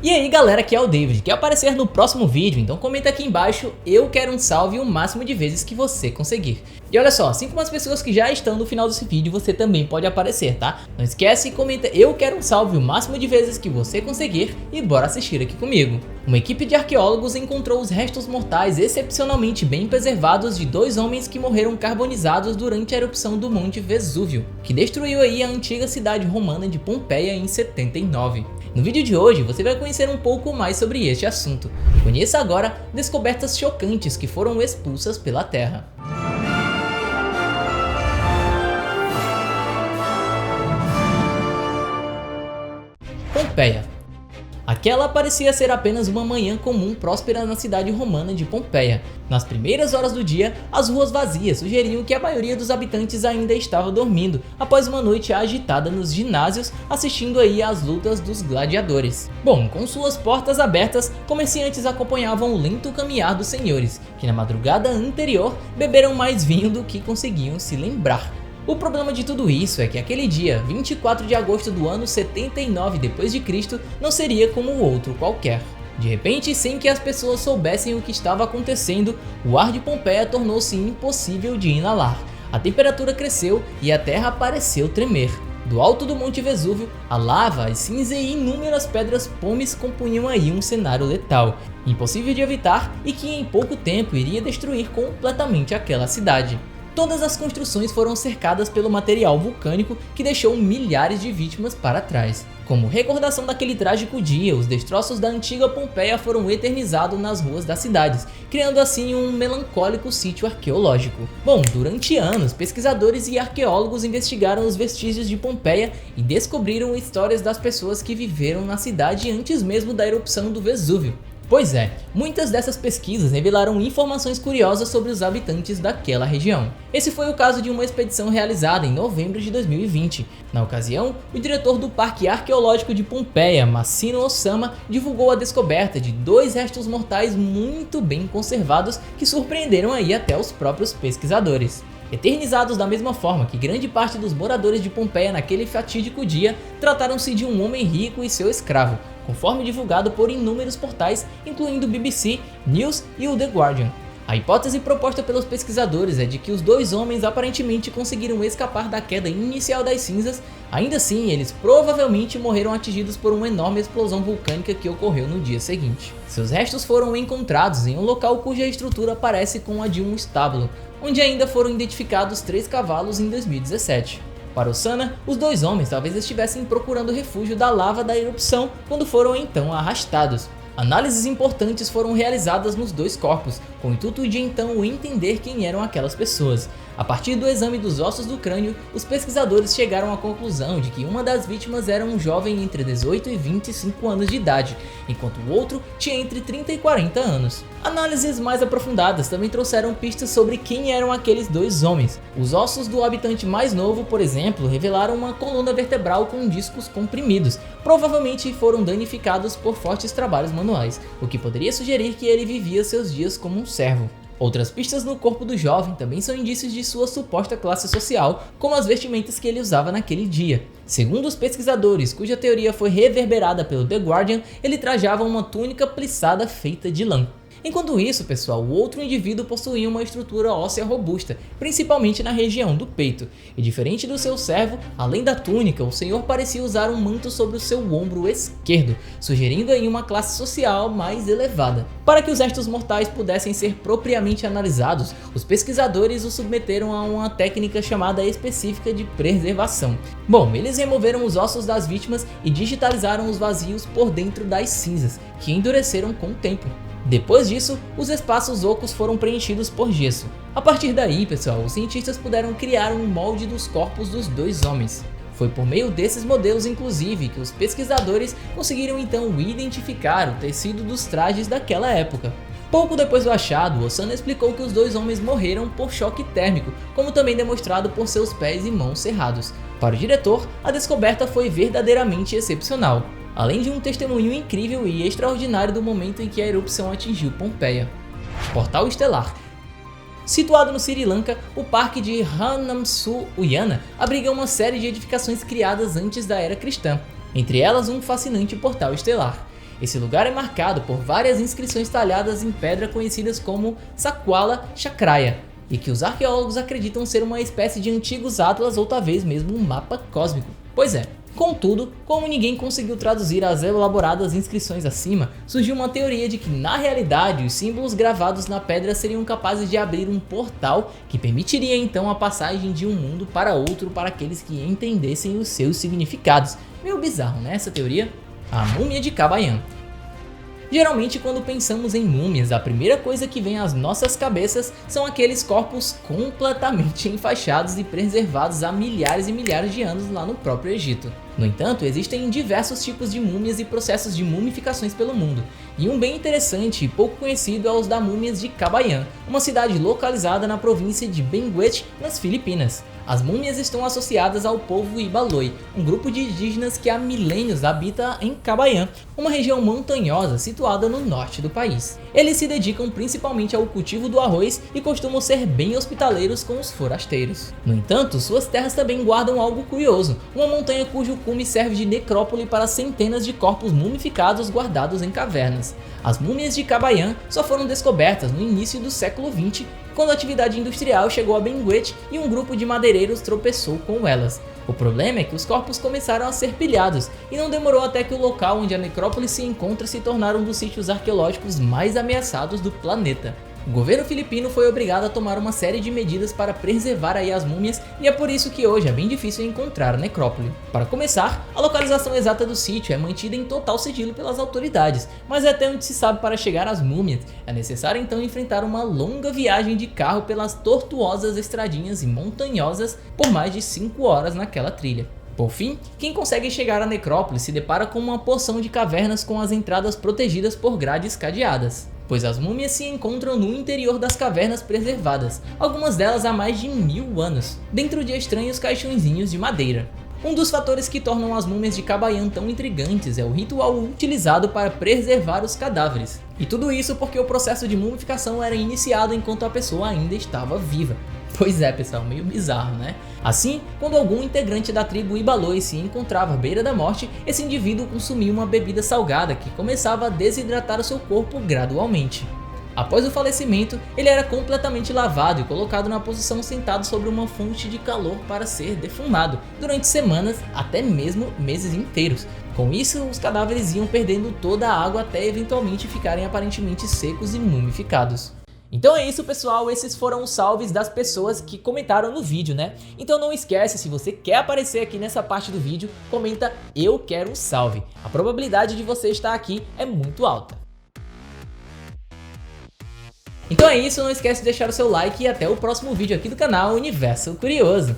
E aí galera, aqui é o David, quer aparecer no próximo vídeo? Então comenta aqui embaixo, eu quero um salve o máximo de vezes que você conseguir. E olha só, assim como as pessoas que já estão no final desse vídeo, você também pode aparecer, tá? Não esquece e comenta, eu quero um salve o máximo de vezes que você conseguir e bora assistir aqui comigo. Uma equipe de arqueólogos encontrou os restos mortais excepcionalmente bem preservados de dois homens que morreram carbonizados durante a erupção do Monte Vesúvio, que destruiu aí a antiga cidade romana de Pompeia em 79. No vídeo de hoje você vai conhecer um pouco mais sobre este assunto. Conheça agora descobertas chocantes que foram expulsas pela Terra. Pompeia. Aquela parecia ser apenas uma manhã comum próspera na cidade romana de Pompeia. Nas primeiras horas do dia, as ruas vazias sugeriam que a maioria dos habitantes ainda estava dormindo, após uma noite agitada nos ginásios, assistindo aí às lutas dos gladiadores. Bom, com suas portas abertas, comerciantes acompanhavam o lento caminhar dos senhores, que na madrugada anterior beberam mais vinho do que conseguiam se lembrar. O problema de tudo isso é que aquele dia, 24 de agosto do ano 79 d.C., não seria como outro qualquer. De repente, sem que as pessoas soubessem o que estava acontecendo, o ar de Pompeia tornou-se impossível de inalar. A temperatura cresceu e a terra pareceu tremer. Do alto do Monte Vesúvio, a lava, as cinzas e inúmeras pedras pomes compunham aí um cenário letal, impossível de evitar e que em pouco tempo iria destruir completamente aquela cidade. Todas as construções foram cercadas pelo material vulcânico que deixou milhares de vítimas para trás. Como recordação daquele trágico dia, os destroços da antiga Pompeia foram eternizados nas ruas das cidades, criando assim um melancólico sítio arqueológico. Bom, durante anos, pesquisadores e arqueólogos investigaram os vestígios de Pompeia e descobriram histórias das pessoas que viveram na cidade antes mesmo da erupção do Vesúvio. Pois é, muitas dessas pesquisas revelaram informações curiosas sobre os habitantes daquela região. Esse foi o caso de uma expedição realizada em novembro de 2020. Na ocasião, o diretor do Parque Arqueológico de Pompeia, Massimo Ossama, divulgou a descoberta de dois restos mortais muito bem conservados que surpreenderam aí até os próprios pesquisadores. Eternizados da mesma forma que grande parte dos moradores de Pompeia naquele fatídico dia, trataram-se de um homem rico e seu escravo, conforme divulgado por inúmeros portais, incluindo o BBC, News e o The Guardian. A hipótese proposta pelos pesquisadores é de que os dois homens aparentemente conseguiram escapar da queda inicial das cinzas, ainda assim eles provavelmente morreram atingidos por uma enorme explosão vulcânica que ocorreu no dia seguinte. Seus restos foram encontrados em um local cuja estrutura parece com a de um estábulo, onde ainda foram identificados 3 cavalos em 2017. Para Ossama, os dois homens talvez estivessem procurando refúgio da lava da erupção quando foram então arrastados. Análises importantes foram realizadas nos dois corpos, com o intuito de então entender quem eram aquelas pessoas. A partir do exame dos ossos do crânio, os pesquisadores chegaram à conclusão de que uma das vítimas era um jovem entre 18 e 25 anos de idade, enquanto o outro tinha entre 30 e 40 anos. Análises mais aprofundadas também trouxeram pistas sobre quem eram aqueles dois homens. Os ossos do habitante mais novo, por exemplo, revelaram uma coluna vertebral com discos comprimidos, provavelmente foram danificados por fortes trabalhos manuais, o que poderia sugerir que ele vivia seus dias como um servo. Outras pistas no corpo do jovem também são indícios de sua suposta classe social, como as vestimentas que ele usava naquele dia. Segundo os pesquisadores, cuja teoria foi reverberada pelo The Guardian, ele trajava uma túnica plissada feita de lã. Enquanto isso, pessoal, o outro indivíduo possuía uma estrutura óssea robusta, principalmente na região do peito, e diferente do seu servo, além da túnica, o senhor parecia usar um manto sobre o seu ombro esquerdo, sugerindo aí uma classe social mais elevada. Para que os restos mortais pudessem ser propriamente analisados, os pesquisadores os submeteram a uma técnica chamada específica de preservação. Bom, eles removeram os ossos das vítimas e digitalizaram os vazios por dentro das cinzas, que endureceram com o tempo. Depois disso, os espaços ocos foram preenchidos por gesso. A partir daí, pessoal, os cientistas puderam criar um molde dos corpos dos dois homens. Foi por meio desses modelos, inclusive, que os pesquisadores conseguiram então identificar o tecido dos trajes daquela época. Pouco depois do achado, Ossama explicou que os dois homens morreram por choque térmico, como também demonstrado por seus pés e mãos cerrados. Para o diretor, a descoberta foi verdadeiramente excepcional, além de um testemunho incrível e extraordinário do momento em que a erupção atingiu Pompeia. Portal Estelar. Situado no Sri Lanka, o parque de Ranamsu Uyana abriga uma série de edificações criadas antes da era cristã, entre elas um fascinante portal estelar. Esse lugar é marcado por várias inscrições talhadas em pedra conhecidas como Saquala Chakraya, e que os arqueólogos acreditam ser uma espécie de antigos atlas ou talvez mesmo um mapa cósmico. Pois é. Contudo, como ninguém conseguiu traduzir as elaboradas inscrições acima, surgiu uma teoria de que na realidade os símbolos gravados na pedra seriam capazes de abrir um portal que permitiria então a passagem de um mundo para outro para aqueles que entendessem os seus significados. Meio bizarro, né, essa teoria? A múmia de Kabayan. Geralmente quando pensamos em múmias, a primeira coisa que vem às nossas cabeças são aqueles corpos completamente enfaixados e preservados há milhares e milhares de anos lá no próprio Egito. No entanto, existem diversos tipos de múmias e processos de mumificações pelo mundo, e um bem interessante e pouco conhecido é os da múmias de Kabayan, uma cidade localizada na província de Benguet, nas Filipinas. As múmias estão associadas ao povo Ibaloi, um grupo de indígenas que há milênios habita em Kabayan, uma região montanhosa situada no norte do país. Eles se dedicam principalmente ao cultivo do arroz e costumam ser bem hospitaleiros com os forasteiros. No entanto, suas terras também guardam algo curioso, uma montanha cujo cume serve de necrópole para centenas de corpos mumificados guardados em cavernas. As múmias de Kabayan só foram descobertas no início do século XX, quando a atividade industrial chegou a Benguet e um grupo de madeireiros tropeçou com elas. O problema é que os corpos começaram a ser pilhados, e não demorou até que o local onde a necrópole se encontra se tornar um dos sítios arqueológicos mais ameaçados do planeta. O governo filipino foi obrigado a tomar uma série de medidas para preservar aí as múmias, e é por isso que hoje é bem difícil encontrar a necrópole. Para começar, a localização exata do sítio é mantida em total sigilo pelas autoridades, mas até onde se sabe para chegar às múmias, é necessário então enfrentar uma longa viagem de carro pelas tortuosas estradinhas e montanhosas por mais de 5 horas naquela trilha. Por fim, quem consegue chegar à necrópole se depara com uma porção de cavernas com as entradas protegidas por grades cadeadas, pois as múmias se encontram no interior das cavernas preservadas, algumas delas há mais de 1000 anos, dentro de estranhos caixõezinhos de madeira. Um dos fatores que tornam as múmias de Kabayan tão intrigantes é o ritual utilizado para preservar os cadáveres. E tudo isso porque o processo de mumificação era iniciado enquanto a pessoa ainda estava viva. Pois é, pessoal, meio bizarro, né? Assim, quando algum integrante da tribo Ibaloi se encontrava à beira da morte, esse indivíduo consumia uma bebida salgada que começava a desidratar o seu corpo gradualmente. Após o falecimento, ele era completamente lavado e colocado na posição sentado sobre uma fonte de calor para ser defumado, durante semanas, até mesmo meses inteiros. Com isso, os cadáveres iam perdendo toda a água até eventualmente ficarem aparentemente secos e mumificados. Então é isso, pessoal, esses foram os salves das pessoas que comentaram no vídeo, né? Então não esquece, se você quer aparecer aqui nessa parte do vídeo, comenta "eu quero um salve". A probabilidade de você estar aqui é muito alta. Então é isso, não esquece de deixar o seu like e até o próximo vídeo aqui do canal Universo Curioso.